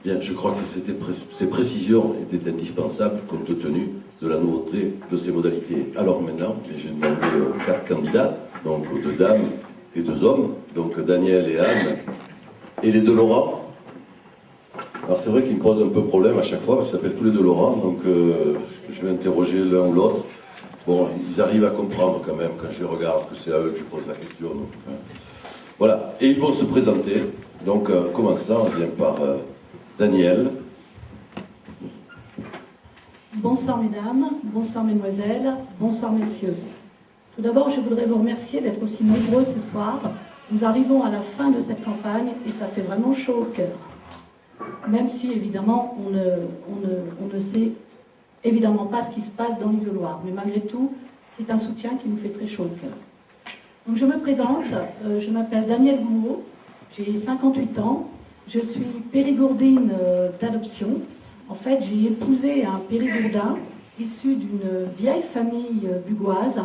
Bien, je crois que ces précisions étaient indispensables compte tenu de la nouveauté de ces modalités. Alors maintenant, j'ai demandé aux 4 candidats, donc aux 2 dames et 2 hommes, donc Daniel et Anne, et les 2 Laurent. Alors c'est vrai qu'ils me posent un peu problème à chaque fois, parce qu'ils s'appellent tous les 2 Laurent, donc je vais interroger l'un ou l'autre. Bon, ils arrivent à comprendre quand même, quand je les regarde, que c'est à eux que je pose la question. Donc, voilà, et ils vont se présenter. Donc, commençant, on vient par Daniel. Bonsoir mesdames, bonsoir mesdemoiselles, bonsoir messieurs. Tout d'abord, je voudrais vous remercier d'être aussi nombreux ce soir. Nous arrivons à la fin de cette campagne et ça fait vraiment chaud au cœur. Même si, évidemment, on ne sait évidemment pas ce qui se passe dans l'isoloir. Mais malgré tout, c'est un soutien qui nous fait très chaud au cœur. Donc je me présente, je m'appelle Daniel Goureau, j'ai 58 ans, je suis périgourdine d'adoption. En fait, j'ai épousé un périgourdin issu d'une vieille famille bugoise.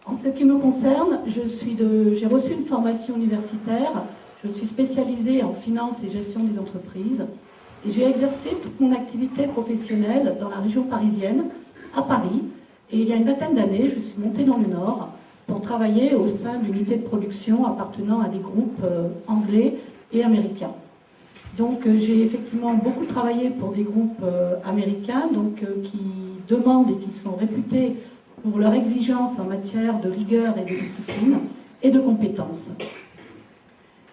En ce qui me concerne, j'ai reçu une formation universitaire, je suis spécialisée en finance et gestion des entreprises et j'ai exercé toute mon activité professionnelle dans la région parisienne, à Paris. Et il y a une vingtaine d'années, je suis montée dans le Nord pour travailler au sein d'unités de production appartenant à des groupes anglais et américains. Donc j'ai effectivement beaucoup travaillé pour des groupes américains qui demandent et qui sont réputés pour leur exigence en matière de rigueur et de discipline et de compétences.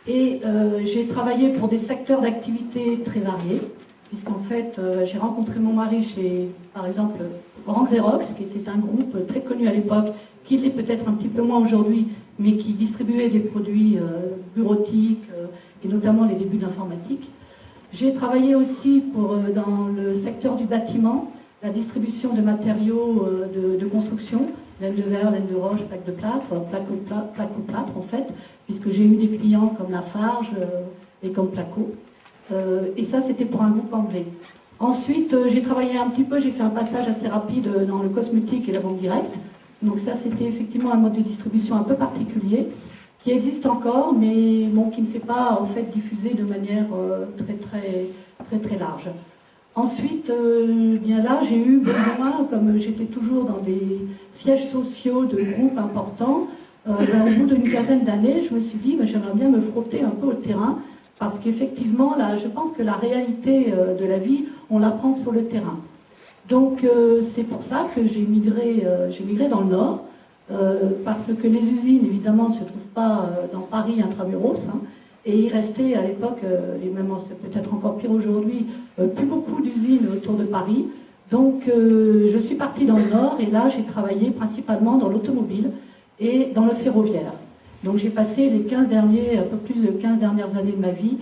Et j'ai travaillé pour des secteurs d'activité très variés, puisqu'en fait j'ai rencontré mon mari chez, par exemple, Oran Xerox, qui était un groupe très connu à l'époque, qui l'est peut-être un petit peu moins aujourd'hui, mais qui distribuait des produits bureautiques et notamment les débuts d'informatique. J'ai travaillé aussi dans le secteur du bâtiment, la distribution de matériaux de construction, laine de verre, laine de roche, plaque de plâtre, plaque au plâtre en fait, puisque j'ai eu des clients comme Lafarge et comme Placo. Et ça, c'était pour un groupe anglais. Ensuite, j'ai travaillé un petit peu, j'ai fait un passage assez rapide dans le cosmétique et la vente directe. Donc ça, c'était effectivement un mode de distribution un peu particulier, qui existe encore, mais bon, qui ne s'est pas en fait diffusé de manière très large. Ensuite, bien là, j'ai eu besoin, comme j'étais toujours dans des sièges sociaux de groupes importants, au bout d'une quinzaine d'années, je me suis dit, j'aimerais bien me frotter un peu au terrain, parce qu'effectivement, là, je pense que la réalité de la vie, on l'apprend sur le terrain. Donc, c'est pour ça que j'ai migré dans le Nord, parce que les usines, évidemment, ne se trouvent pas dans Paris intramuros, hein, et il restait à l'époque, et même c'est peut-être encore pire aujourd'hui, plus beaucoup d'usines autour de Paris. Donc je suis partie dans le Nord et là j'ai travaillé principalement dans l'automobile et dans le ferroviaire. Donc j'ai passé un peu plus de 15 dernières années de ma vie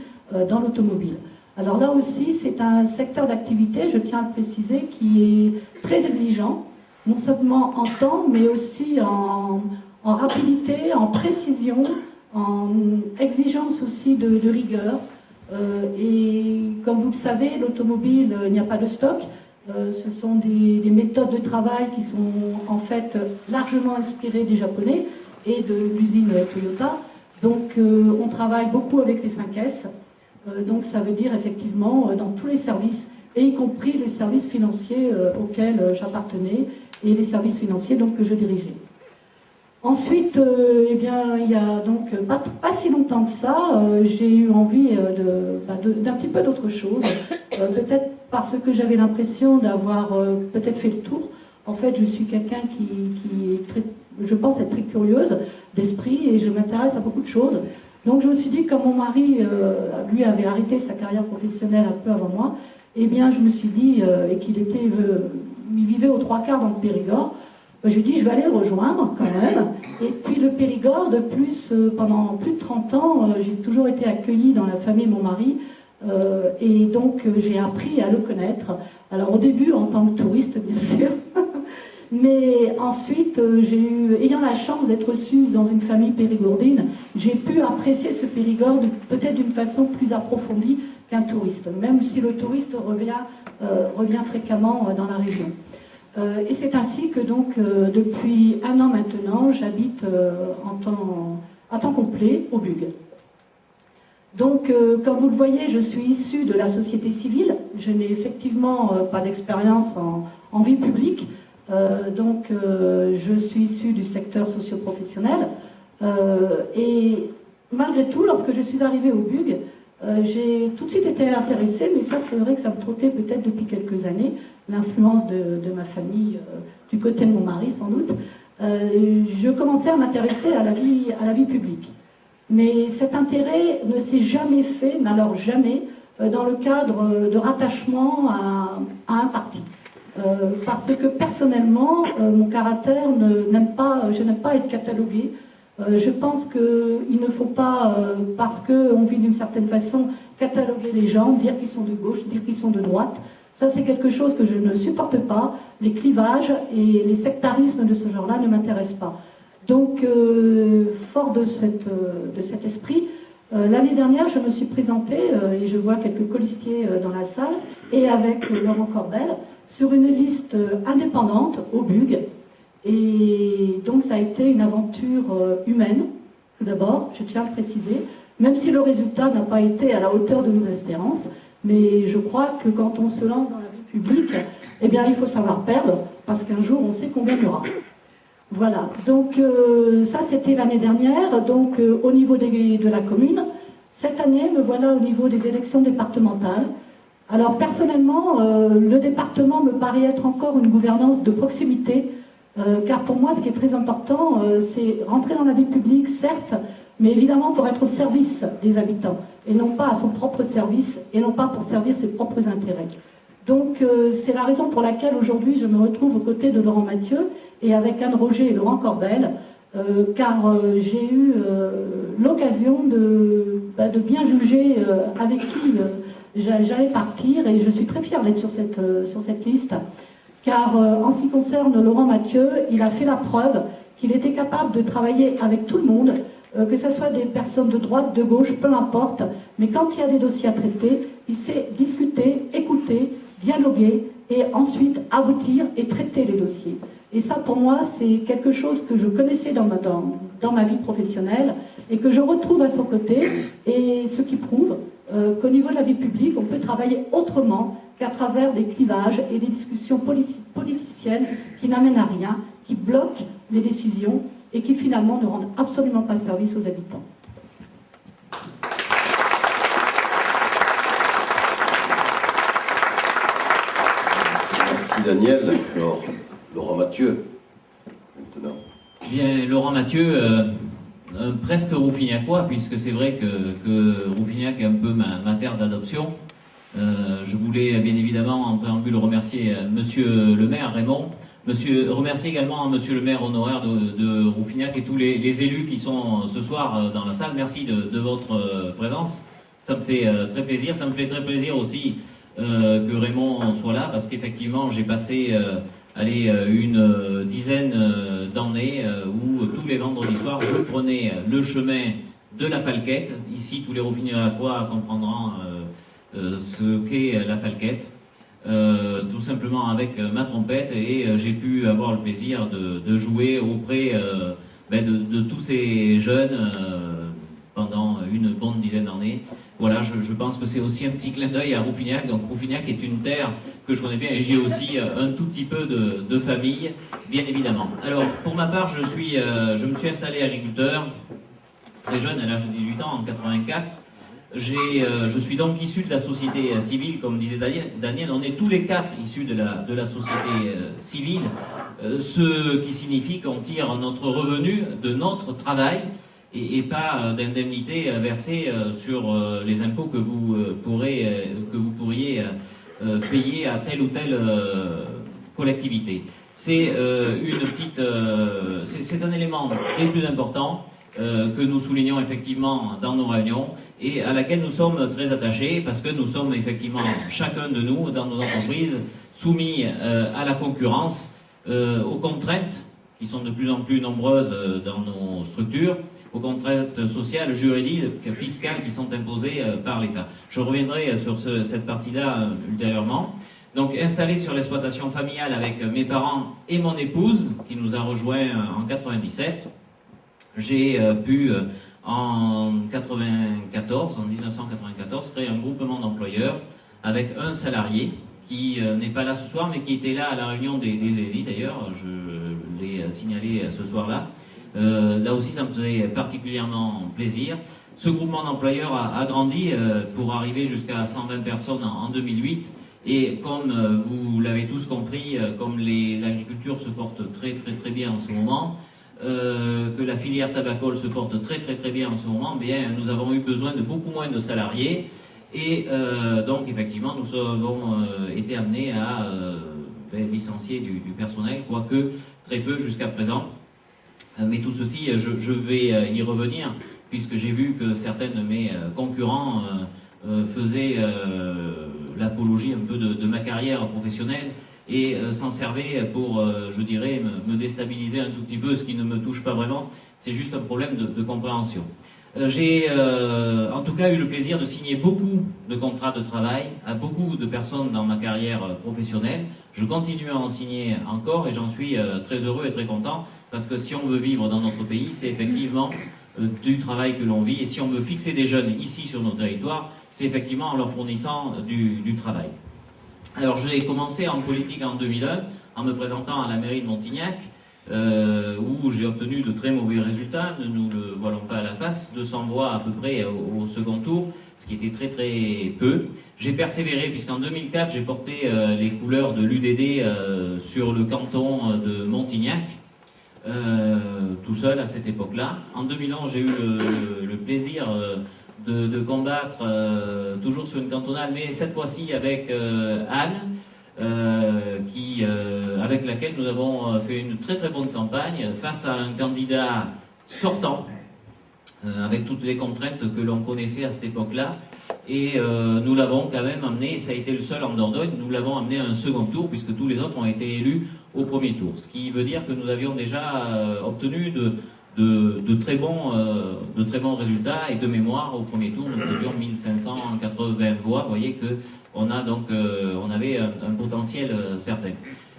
dans l'automobile. Alors là aussi c'est un secteur d'activité, je tiens à le préciser, qui est très exigeant, non seulement en temps mais aussi en rapidité, en précision, en exigence aussi de rigueur. Et comme vous le savez, l'automobile, il n'y a pas de stock. Ce sont des méthodes de travail qui sont en fait largement inspirées des Japonais et de l'usine Toyota. Donc on travaille beaucoup avec les 5S. Donc ça veut dire effectivement dans tous les services, et y compris les services financiers auxquels j'appartenais et les services financiers donc, que je dirigeais. Ensuite, eh bien, il y a donc pas si longtemps que ça, j'ai eu envie d'un petit peu d'autre chose, peut-être parce que j'avais l'impression d'avoir peut-être fait le tour. En fait, je suis quelqu'un qui est très, je pense être très curieuse d'esprit et je m'intéresse à beaucoup de choses. Donc je me suis dit, comme mon mari, lui, avait arrêté sa carrière professionnelle un peu avant moi, eh bien, je me suis dit, et qu'il vivait aux 3/4 dans le Périgord, je dis, je vais aller le rejoindre quand même. Et puis le Périgord, de plus, pendant plus de 30 ans, j'ai toujours été accueillie dans la famille de mon mari. Et donc j'ai appris à le connaître. Alors au début en tant que touriste, bien sûr. Mais ensuite, ayant la chance d'être reçue dans une famille périgourdine, j'ai pu apprécier ce Périgord peut-être d'une façon plus approfondie qu'un touriste, même si le touriste revient fréquemment dans la région. Et c'est ainsi que donc depuis 1 an maintenant, j'habite à temps complet au Bug. Donc, comme vous le voyez, je suis issue de la société civile. Je n'ai effectivement pas d'expérience en vie publique. Je suis issue du secteur socio-professionnel. Et malgré tout, lorsque je suis arrivée au BUG, j'ai tout de suite été intéressée, mais ça, c'est vrai que ça me trottait peut-être depuis quelques années, l'influence de ma famille, du côté de mon mari sans doute. Je commençais à m'intéresser à la vie publique. Mais cet intérêt ne s'est jamais fait, mais alors jamais, dans le cadre de rattachement à un parti. Parce que personnellement, mon caractère, je n'aime pas être cataloguée. Je pense qu'il ne faut pas, parce qu'on vit d'une certaine façon, cataloguer les gens, dire qu'ils sont de gauche, dire qu'ils sont de droite. Ça, c'est quelque chose que je ne supporte pas. Les clivages et les sectarismes de ce genre-là ne m'intéressent pas. Donc, fort de cet esprit, l'année dernière, je me suis présentée, et je vois quelques colistiers dans la salle, et avec Laurent Corbel, sur une liste indépendante au BUG. Et donc, ça a été une aventure humaine, tout d'abord, je tiens à le préciser, même si le résultat n'a pas été à la hauteur de nos espérances. Mais je crois que quand on se lance dans la vie publique, eh bien, il faut savoir perdre, parce qu'un jour, on sait qu'on gagnera. Voilà, donc ça c'était l'année dernière, donc au niveau de la commune. Cette année, me voilà au niveau des élections départementales. Alors personnellement, le département me paraît être encore une gouvernance de proximité, car pour moi ce qui est très important, c'est rentrer dans la vie publique, certes, mais évidemment pour être au service des habitants, et non pas à son propre service, et non pas pour servir ses propres intérêts. Donc c'est la raison pour laquelle aujourd'hui je me retrouve aux côtés de Laurent Mathieu et avec Anne Roger et Laurent Corbel, car j'ai eu l'occasion de bien juger avec qui j'allais partir, et je suis très fière d'être sur cette liste, car en ce qui concerne Laurent Mathieu, il a fait la preuve qu'il était capable de travailler avec tout le monde, que ce soit des personnes de droite, de gauche, peu importe, mais quand il y a des dossiers à traiter, il sait discuter, écouter, dialoguer et ensuite aboutir et traiter les dossiers. Et ça, pour moi, c'est quelque chose que je connaissais dans ma vie professionnelle et que je retrouve à son côté, et ce qui prouve qu'au niveau de la vie publique, on peut travailler autrement qu'à travers des clivages et des discussions politiciennes qui n'amènent à rien, qui bloquent les décisions et qui finalement ne rendent absolument pas service aux habitants. Merci Daniel. Alors, Laurent Mathieu, maintenant. Bien, Laurent Mathieu, presque rouffignacois, puisque c'est vrai que Rouffignac est un peu ma terre d'adoption. Je voulais bien évidemment en préambule remercier Monsieur le maire Raymond, remercier également Monsieur le maire honoraire de Rouffignac et tous les élus qui sont ce soir dans la salle. Merci de votre présence. Ça me fait très plaisir. Ça me fait très plaisir aussi que Raymond soit là, parce qu'effectivement j'ai passé une dizaine d'années où tous les vendredis soirs je prenais le chemin de la Falquette. Ici tous les Rouffignacois comprendront ce qu'est la Falquette. Tout simplement avec ma trompette, et j'ai pu avoir le plaisir de jouer auprès de tous ces jeunes pendant une bonne dizaine d'années. Voilà, je pense que c'est aussi un petit clin d'œil à Rouffignac. Donc Rouffignac est une terre que je connais bien, et j'ai aussi un tout petit peu de famille, bien évidemment. Alors pour ma part, je me suis installé agriculteur très jeune, à l'âge de 18 ans, en 84. Je suis donc issu de la société civile, comme disait Daniel. On est tous les quatre issus de la société civile, ce qui signifie qu'on tire notre revenu de notre travail et pas d'indemnité versée sur les impôts que vous pourriez payer à telle ou telle collectivité. C'est c'est un élément des plus importants que nous soulignons effectivement dans nos réunions, et à laquelle nous sommes très attachés, parce que nous sommes effectivement, chacun de nous, dans nos entreprises, soumis à la concurrence, aux contraintes qui sont de plus en plus nombreuses dans nos structures, aux contraintes sociales, juridiques, fiscales qui sont imposées par l'État. Je reviendrai sur cette partie-là ultérieurement. Donc installé sur l'exploitation familiale avec mes parents et mon épouse, qui nous a rejoints en 97, j'ai pu en 1994, créé un groupement d'employeurs avec un salarié qui n'est pas là ce soir, mais qui était là à la réunion des ESI d'ailleurs, je l'ai signalé ce soir-là. Là aussi, ça me faisait particulièrement plaisir. Ce groupement d'employeurs a grandi pour arriver jusqu'à 120 personnes en 2008. Et comme vous l'avez tous compris, comme l'agriculture se porte très bien en ce moment, que la filière tabacole se porte très bien en ce moment, bien, nous avons eu besoin de beaucoup moins de salariés. Et donc, effectivement, nous avons été amenés à licencier du personnel, quoique très peu jusqu'à présent. Mais tout ceci, je vais y revenir, puisque j'ai vu que certains de mes concurrents faisaient l'apologie un peu de ma carrière professionnelle et s'en servaient pour, je dirais, me déstabiliser un tout petit peu, ce qui ne me touche pas vraiment. C'est juste un problème de compréhension. J'ai en tout cas eu le plaisir de signer beaucoup de contrats de travail à beaucoup de personnes dans ma carrière professionnelle. Je continue à en signer encore et j'en suis très heureux et très content, parce que si on veut vivre dans notre pays, c'est effectivement du travail que l'on vit, et si on veut fixer des jeunes ici sur nos territoires, c'est effectivement en leur fournissant du travail. Alors j'ai commencé en politique en 2001 en me présentant à la mairie de Montignac, où j'ai obtenu de très mauvais résultats, ne nous le voilons pas à la face, 200 voix à peu près au second tour, ce qui était très peu. J'ai persévéré puisqu'en 2004 j'ai porté les couleurs de l'UDD sur le canton de Montignac, tout seul à cette époque-là. En 2011 j'ai eu le plaisir de combattre toujours sur une cantonale, mais cette fois-ci avec Anne, avec laquelle nous avons fait une très bonne campagne face à un candidat sortant, avec toutes les contraintes que l'on connaissait à cette époque-là, et nous l'avons quand même amené, ça a été le seul en Dordogne, nous l'avons amené à un second tour, puisque tous les autres ont été élus au premier tour, ce qui veut dire que nous avions déjà obtenu de très bons résultats, et de mémoire au premier tour nous faisions 1580 voix. Vous voyez que on avait un potentiel certain.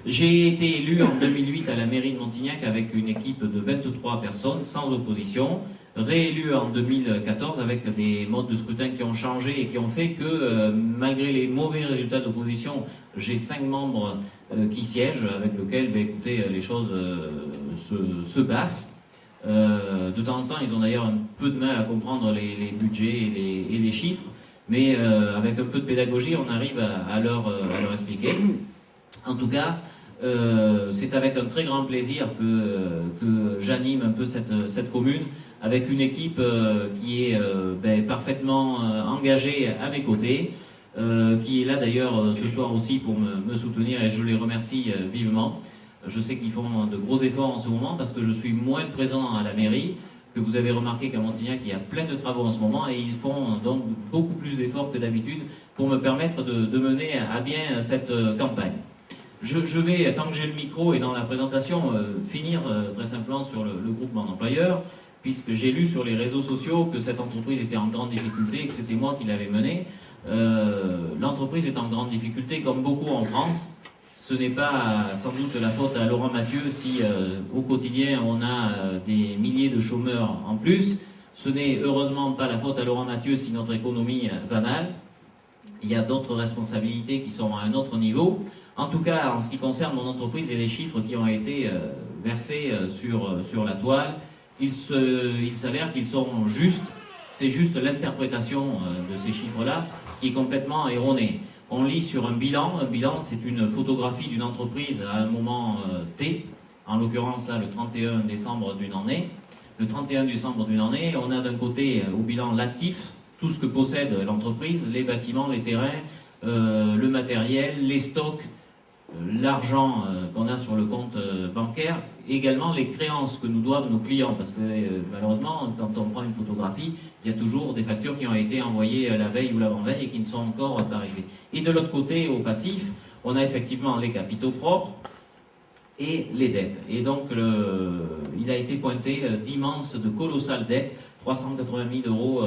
J'ai été élu en 2008 à la mairie de Montignac avec une équipe de 23 personnes sans opposition, réélu en 2014 avec des modes de scrutin qui ont changé et qui ont fait que malgré les mauvais résultats d'opposition, j'ai 5 membres qui siègent, avec lesquels écoutez, les choses se passent. De temps en temps, ils ont d'ailleurs un peu de mal à comprendre les budgets et les chiffres, mais avec un peu de pédagogie, on arrive à leur expliquer. En tout cas, c'est avec un très grand plaisir que j'anime un peu cette commune, avec une équipe qui est parfaitement engagée à mes côtés, qui est là d'ailleurs ce soir aussi pour me soutenir, et je les remercie vivement. Je sais qu'ils font de gros efforts en ce moment parce que je suis moins présent à la mairie, que vous avez remarqué qu'à Montignac il y a plein de travaux en ce moment, et ils font donc beaucoup plus d'efforts que d'habitude pour me permettre de mener à bien cette campagne. Je vais, tant que j'ai le micro et dans la présentation, finir très simplement sur le groupement d'employeurs, puisque j'ai lu sur les réseaux sociaux que cette entreprise était en grande difficulté et que c'était moi qui l'avais menée. L'entreprise est en grande difficulté, comme beaucoup en France. Ce n'est pas sans doute la faute à Laurent Mathieu si au quotidien on a des milliers de chômeurs en plus. Ce n'est heureusement pas la faute à Laurent Mathieu si notre économie va mal. Il y a d'autres responsabilités qui sont à un autre niveau. En tout cas, en ce qui concerne mon entreprise et les chiffres qui ont été versés sur la toile, il s'avère qu'ils sont justes. C'est juste l'interprétation de ces chiffres-là qui est complètement erronée. On lit sur un bilan. Un bilan, c'est une photographie d'une entreprise à un moment T, en l'occurrence là, le 31 décembre d'une année. Le 31 décembre d'une année, on a d'un côté au bilan l'actif, tout ce que possède l'entreprise, les bâtiments, les terrains, le matériel, les stocks, l'argent qu'on a sur le compte bancaire, également les créances que nous doivent nos clients, parce que malheureusement, quand on prend une photographie, il y a toujours des factures qui ont été envoyées la veille ou l'avant-veille et qui ne sont encore pas arrivées. Et de l'autre côté, au passif, on a effectivement les capitaux propres et les dettes. Et donc, il a été pointé de colossales dettes, 380 000 euros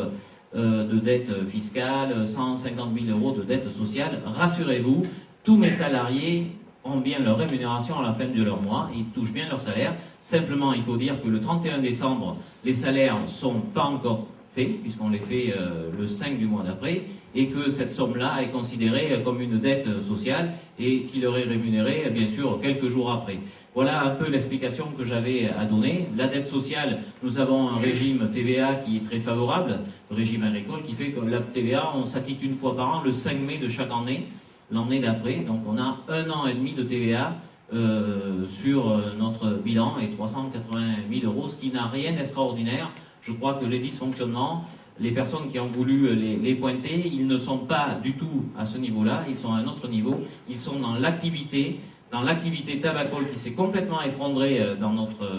de dettes fiscales, 150 000 euros de dettes sociales. Rassurez-vous, tous mes salariés ont bien leur rémunération à la fin de leur mois, ils touchent bien leur salaire. Simplement, il faut dire que le 31 décembre, les salaires ne sont pas encore faits, puisqu'on les fait le 5 du mois d'après, et que cette somme-là est considérée comme une dette sociale et qui leur est rémunérée, bien sûr, quelques jours après. Voilà un peu l'explication que j'avais à donner. La dette sociale, nous avons un régime TVA qui est très favorable, le régime agricole, qui fait que la TVA, on s'acquitte une fois par an, le 5 mai de chaque année, l'année d'après. Donc on a 1 an et demi de TVA sur notre bilan et 380 000 €, ce qui n'a rien d'extraordinaire. Je crois que les dysfonctionnements, les personnes qui ont voulu les pointer, ils ne sont pas du tout à ce niveau-là, ils sont à un autre niveau, ils sont dans l'activité tabacole qui s'est complètement effondrée dans notre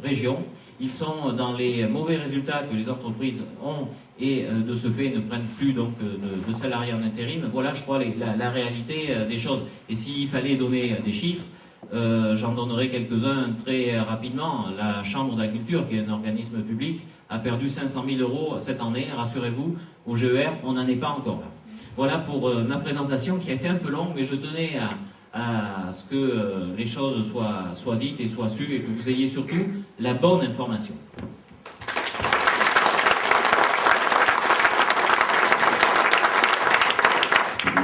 région, ils sont dans les mauvais résultats que les entreprises ont et de ce fait ne prennent plus donc de salariés en intérim. Voilà, je crois, la réalité des choses. Et s'il fallait donner des chiffres, j'en donnerai quelques-uns très rapidement. La Chambre d'agriculture, qui est un organisme public, a perdu 500 000 € cette année. Rassurez-vous, au GER, on n'en est pas encore là. Voilà pour ma présentation qui a été un peu longue, mais je tenais à ce que les choses soient dites et soient sues et que vous ayez surtout la bonne information.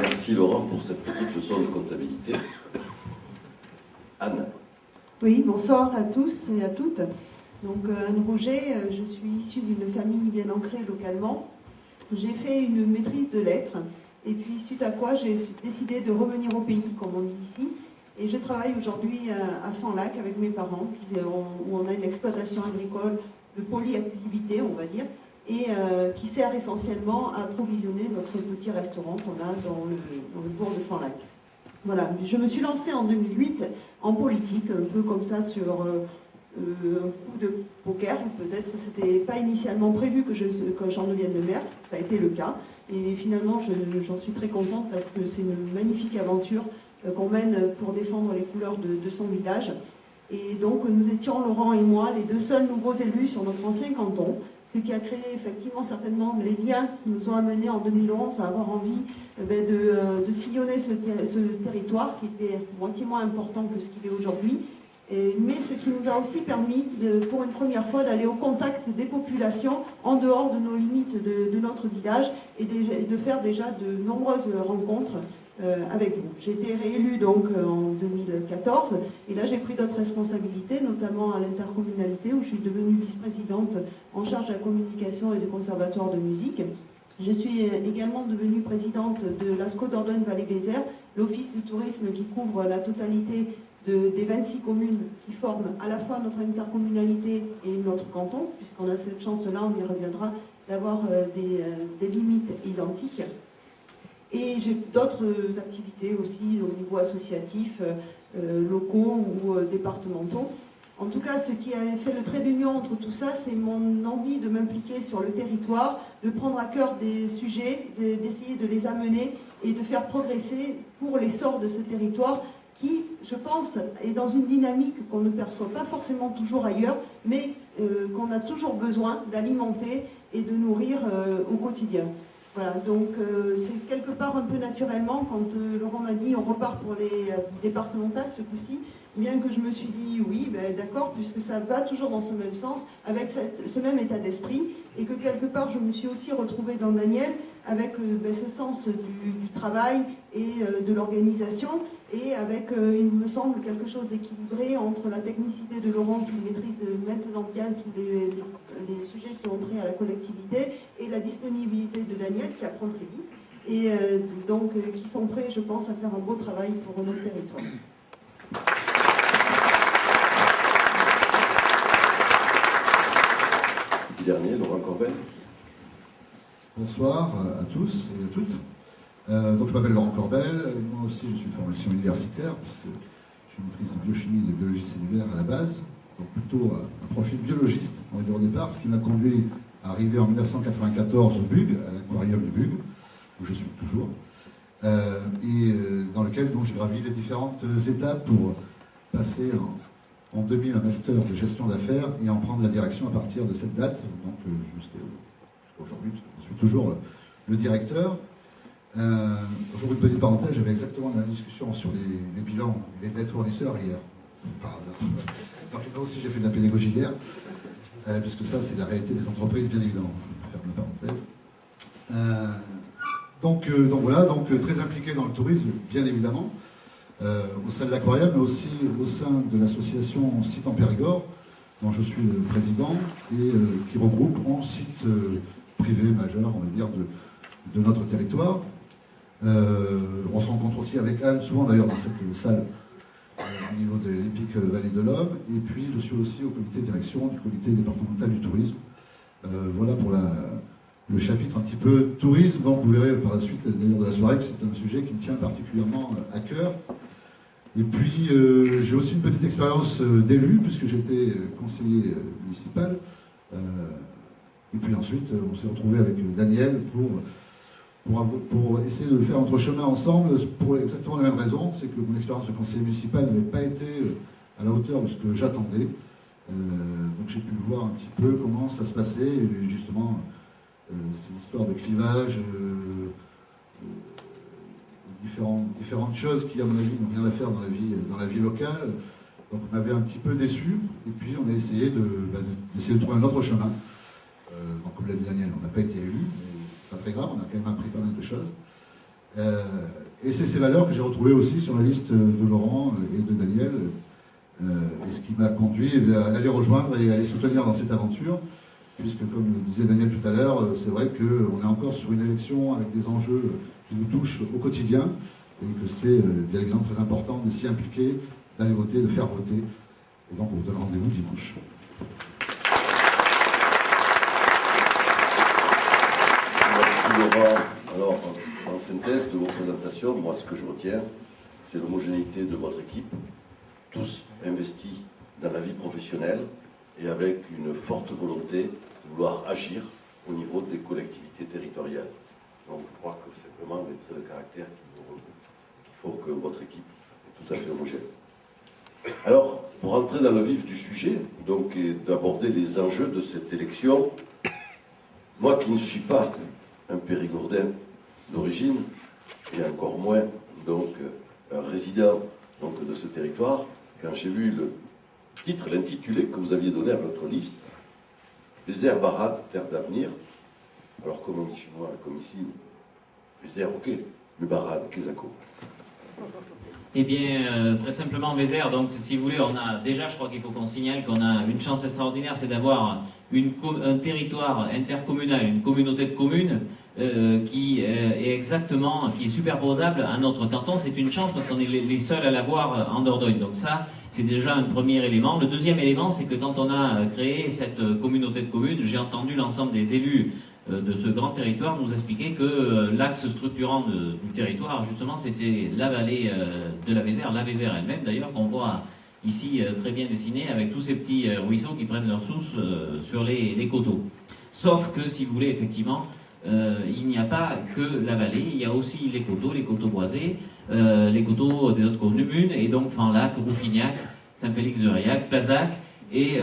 Merci Laurent pour cette petite leçon de comptabilité. Anne. Oui, bonsoir à tous et à toutes. Donc Anne Roger, je suis issue d'une famille bien ancrée localement. J'ai fait une maîtrise de lettres et puis suite à quoi j'ai décidé de revenir au pays, comme on dit ici. Et je travaille aujourd'hui à Fanlac avec mes parents, où on a une exploitation agricole de polyactivité, on va dire, et qui sert essentiellement à approvisionner notre petit restaurant qu'on a dans le bourg de Fanlac. Voilà, je me suis lancée en 2008 en politique, un peu comme ça sur un coup de poker, peut-être. C'était pas initialement prévu que j'en devienne le maire, ça a été le cas. Et finalement, j'en suis très contente parce que c'est une magnifique aventure qu'on mène pour défendre les couleurs de son village. Et donc, nous étions, Laurent et moi, les deux seuls nouveaux élus sur notre ancien canton, ce qui a créé effectivement certainement les liens qui nous ont amenés en 2011 à avoir envie de sillonner ce territoire qui était moitié moins important que ce qu'il est aujourd'hui, mais ce qui nous a aussi permis, pour une première fois, d'aller au contact des populations en dehors de nos limites de notre village et de faire déjà de nombreuses rencontres avec vous. J'ai été réélue donc en 2014 et là j'ai pris d'autres responsabilités, notamment à l'intercommunalité où je suis devenue vice-présidente en charge de la communication et du conservatoire de musique. Je suis également devenue présidente de l'ASCO Dordogne-Vallée-Glésère, l'office du tourisme qui couvre la totalité des 26 communes qui forment à la fois notre intercommunalité et notre canton, puisqu'on a cette chance-là, on y reviendra, d'avoir des limites identiques. Et j'ai d'autres activités aussi au niveau associatif, locaux ou départementaux. En tout cas, ce qui a fait le trait d'union entre tout ça, c'est mon envie de m'impliquer sur le territoire, de prendre à cœur des sujets, d'essayer de les amener et de faire progresser pour l'essor de ce territoire qui, je pense, est dans une dynamique qu'on ne perçoit pas forcément toujours ailleurs, mais qu'on a toujours besoin d'alimenter et de nourrir au quotidien. Voilà, donc c'est quelque part un peu naturellement, quand Laurent m'a dit on repart pour les départementales ce coup-ci, bien que je me suis dit oui, ben, d'accord, puisque ça va toujours dans ce même sens, avec ce même état d'esprit, et que quelque part je me suis aussi retrouvée dans Daniel avec ce sens du travail et de l'organisation, et avec, il me semble, quelque chose d'équilibré entre la technicité de Laurent qui maîtrise maintenant bien tous les sujets qui ont trait à la collectivité, et la disponibilité de Daniel qui apprend très vite, et donc qui sont prêts, je pense, à faire un beau travail pour notre territoire. Dernier, Laurent Corbel. Bonsoir à tous et à toutes. Donc je m'appelle Laurent Corbel, moi aussi je suis de formation universitaire, parce que je suis maîtrise en biochimie et de biologie cellulaire à la base, donc plutôt un profil biologiste on va dire au départ, ce qui m'a conduit à arriver en 1994 au BUG, à l'aquarium du BUG, où je suis toujours, et dans lequel j'ai gravi les différentes étapes pour passer en 2000 un master de gestion d'affaires et en prendre la direction à partir de cette date, donc jusqu'à aujourd'hui, je suis toujours le directeur. J'ouvre une petite parenthèse, j'avais exactement la discussion sur les bilans, les dettes fournisseurs hier, par hasard. Donc moi aussi j'ai fait de la pédagogie hier, puisque ça c'est la réalité des entreprises, bien évidemment. Ferme la parenthèse. Donc voilà, très impliqué dans le tourisme, bien évidemment, au sein de l'Aquarium, mais aussi au sein de l'association Site en Périgord, dont je suis le président, et qui regroupe 11 sites privés majeurs, on va dire, de notre territoire. On se rencontre aussi avec Anne, souvent d'ailleurs dans cette salle, au niveau de l'Epic Vallée de l'Homme, et puis je suis aussi au comité de direction du comité départemental du tourisme. Voilà pour le chapitre un petit peu tourisme. Donc vous verrez par la suite d'ailleurs de la soirée que c'est un sujet qui me tient particulièrement à cœur. Et puis j'ai aussi une petite expérience d'élu puisque j'étais conseiller municipal. Et puis ensuite on s'est retrouvé avec Daniel pour essayer de faire notre chemin ensemble pour exactement la même raison, c'est que mon expérience de conseiller municipal n'avait pas été à la hauteur de ce que j'attendais. Donc j'ai pu voir un petit peu comment ça se passait, et justement ces histoires de clivage, différentes choses qui à mon avis n'ont rien à faire dans la vie locale. Donc on m'avait un petit peu déçu, et puis on a essayé d'essayer de trouver un autre chemin. Donc comme l'a dit Daniel, on n'a pas été élu, mais c'est pas très grave, on a quand même appris pas mal de choses. Et c'est ces valeurs que j'ai retrouvées aussi sur la liste de Laurent et de Daniel, et ce qui m'a conduit à aller rejoindre et à les soutenir dans cette aventure, puisque comme le disait Daniel tout à l'heure, c'est vrai qu'on est encore sur une élection avec des enjeux qui nous touchent au quotidien, et que c'est bien évidemment très important de s'y impliquer, d'aller voter, de faire voter. Et donc on vous donne rendez-vous dimanche. Laurent, alors en synthèse de vos présentations, moi ce que je retiens, c'est l'homogénéité de votre équipe, tous investis dans la vie professionnelle et avec une forte volonté de vouloir agir au niveau des collectivités territoriales. Donc je crois que c'est vraiment des traits de caractère qui vous regroupent. Il faut que votre équipe est tout à fait homogène. Alors, pour rentrer dans le vif du sujet, donc, et d'aborder les enjeux de cette élection, moi qui ne suis pas un Périgourdin d'origine, et encore moins donc un résident donc, de ce territoire, quand j'ai vu le titre, l'intitulé que vous aviez donné à votre liste, Vézère, Barade, terre d'avenir, alors comme on dit chez moi, comme ici, Vézère, ok, mais Barade, qu'est-ce que Eh bien, très simplement, Vézère, donc si vous voulez, on a déjà, je crois qu'il faut qu'on signale qu'on a une chance extraordinaire, c'est d'avoir un territoire intercommunal, une communauté de communes qui est superposable à notre canton. C'est une chance parce qu'on est les seuls à l'avoir en Dordogne. Donc ça, c'est déjà un premier élément. Le deuxième élément, c'est que quand on a créé cette communauté de communes, j'ai entendu l'ensemble des élus de ce grand territoire nous expliquer que l'axe structurant du territoire, justement, c'était la vallée de la Vézère elle-même d'ailleurs, qu'on voit ici très bien dessiné, avec tous ces petits ruisseaux qui prennent leur source sur les coteaux. Sauf que, si vous voulez, effectivement, il n'y a pas que la vallée, il y a aussi les coteaux boisés, les coteaux des autres communes, et donc Fanlac, Rouffignac, Saint-Félix-de-Riac, Plazac. Et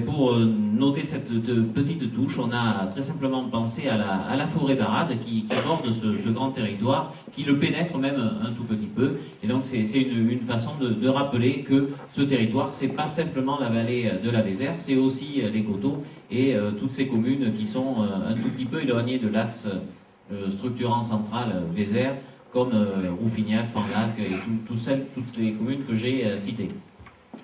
pour noter cette petite touche, on a très simplement pensé à la forêt Barade qui borde ce grand territoire, qui le pénètre même un tout petit peu. Et donc c'est une façon de rappeler que ce territoire, c'est pas simplement la vallée de la Vézère, c'est aussi les coteaux et toutes ces communes qui sont un tout petit peu éloignées de l'axe structurant central Vézère, comme Rouffignac, Fanlac et toutes les communes que j'ai citées.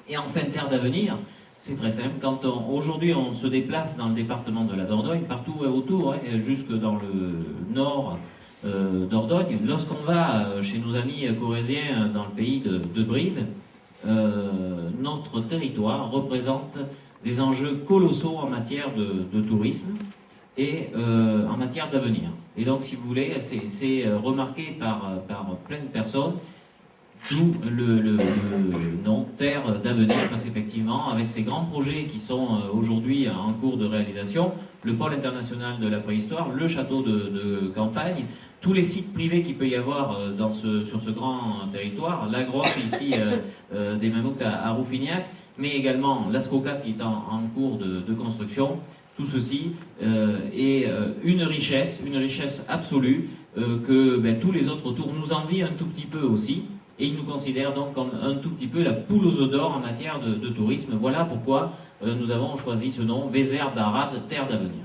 Et enfin, terre d'avenir. C'est très simple. Quand aujourd'hui on se déplace dans le département de la Dordogne, partout autour, jusque dans le nord Dordogne, lorsqu'on va chez nos amis corésiens dans le pays de Bride, notre territoire représente des enjeux colossaux en matière de tourisme et en matière d'avenir. Et donc, si vous voulez, c'est remarqué par plein de personnes. D'où le nom Terre d'avenir, parce qu'effectivement, avec ces grands projets qui sont aujourd'hui en cours de réalisation, le pôle international de la préhistoire, le château de campagne, tous les sites privés qu'il peut y avoir sur ce grand territoire, la grotte ici des Mammouths à Rouffignac, mais également l'Ascocat qui est en cours de construction, tout ceci est une richesse absolue que tous les autres autour nous envient un tout petit peu aussi, et ils nous considèrent donc comme un tout petit peu la poule aux œufs d'or en matière de tourisme. Voilà pourquoi nous avons choisi ce nom, Vézère d'Arad, terre d'avenir.